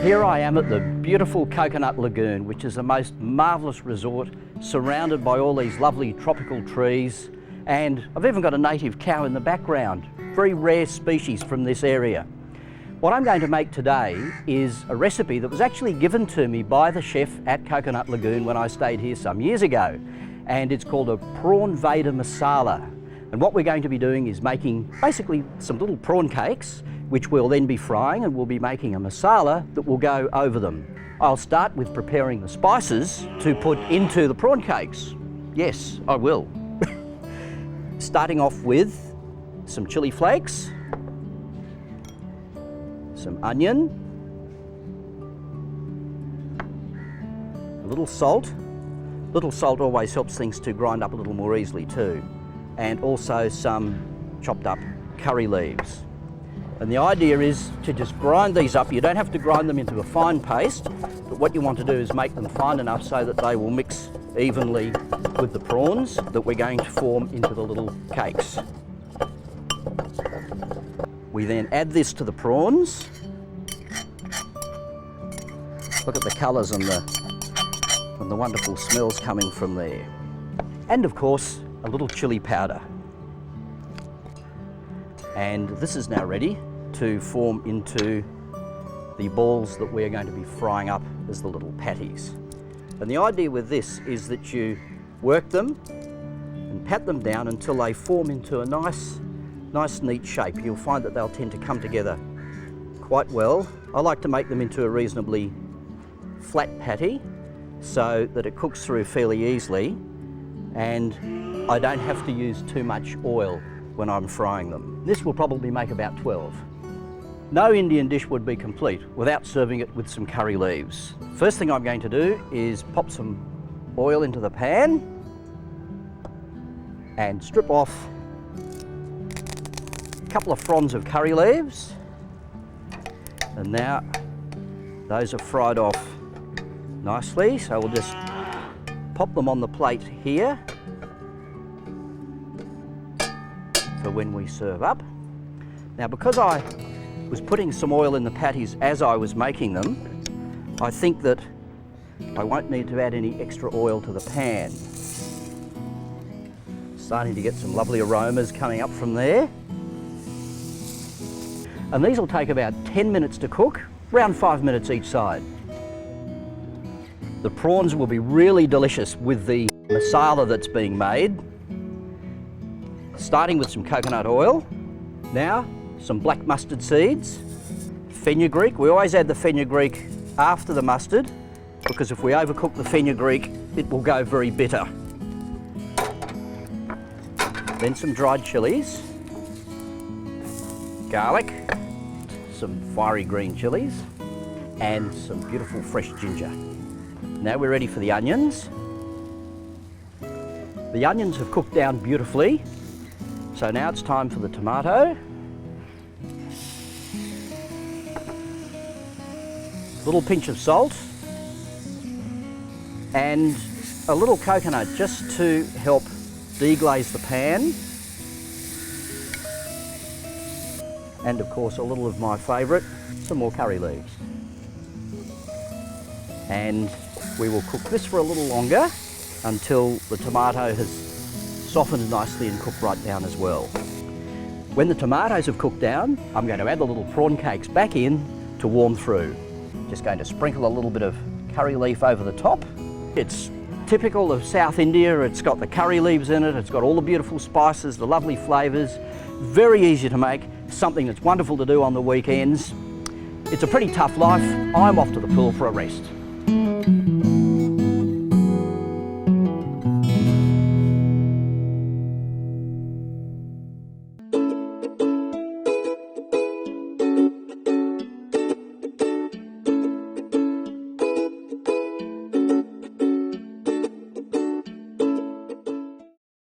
Here I am at the beautiful Coconut Lagoon, which is a most marvellous resort surrounded by all these lovely tropical trees, and I've even got a native cow in the background, very rare species from this area. What I'm going to make today is a recipe that was actually given to me by the chef at Coconut Lagoon when I stayed here some years ago, and it's called a Prawn Vada Masala. And what we're going to be doing is making basically some little prawn cakes, which we'll then be frying, and we'll be making a masala that will go over them. I'll start with preparing the spices to put into the prawn cakes. Yes, I will. Starting off with some chili flakes, some onion, a little salt. Little salt always helps things to grind up a little more easily too. And also some chopped up curry leaves. And the idea is to just grind these up. You don't have to grind them into a fine paste, but what you want to do is make them fine enough so that they will mix evenly with the prawns that we're going to form into the little cakes. We then add this to the prawns. Look at the colours and the wonderful smells coming from there. And of course, a little chili powder. And this is now ready to form into the balls that we're going to be frying up as the little patties. And the idea with this is that you work them and pat them down until they form into a nice neat shape. You'll find that they'll tend to come together quite well. I like to make them into a reasonably flat patty so that it cooks through fairly easily, and I don't have to use too much oil when I'm frying them. This will probably make about 12. No Indian dish would be complete without serving it with some curry leaves. First thing I'm going to do is pop some oil into the pan and strip off a couple of fronds of curry leaves. And now those are fried off nicely, so we'll just pop them on the plate here for when we serve up. Now, because I was putting some oil in the patties as I was making them, I think that I won't need to add any extra oil to the pan. Starting to get some lovely aromas coming up from there. And these will take about 10 minutes to cook, around 5 minutes each side. The prawns will be really delicious with the masala that's being made. Starting with some coconut oil. Now, some black mustard seeds, fenugreek. We always add the fenugreek after the mustard, because if we overcook the fenugreek, it will go very bitter. Then some dried chilies, garlic, some fiery green chilies, and some beautiful fresh ginger. Now we're ready for the onions. The onions have cooked down beautifully, so now it's time for the tomato. A little pinch of salt and a little coconut just to help deglaze the pan. And of course a little of my favourite, some more curry leaves. And we will cook this for a little longer until the tomato has softened nicely and cooked right down as well. When the tomatoes have cooked down, I'm going to add the little prawn cakes back in to warm through. Just going to sprinkle a little bit of curry leaf over the top. It's typical of South India. It's got the curry leaves in it, it's got all the beautiful spices, the lovely flavours. Very easy to make, something that's wonderful to do on the weekends. It's a pretty tough life. I'm off to the pool for a rest.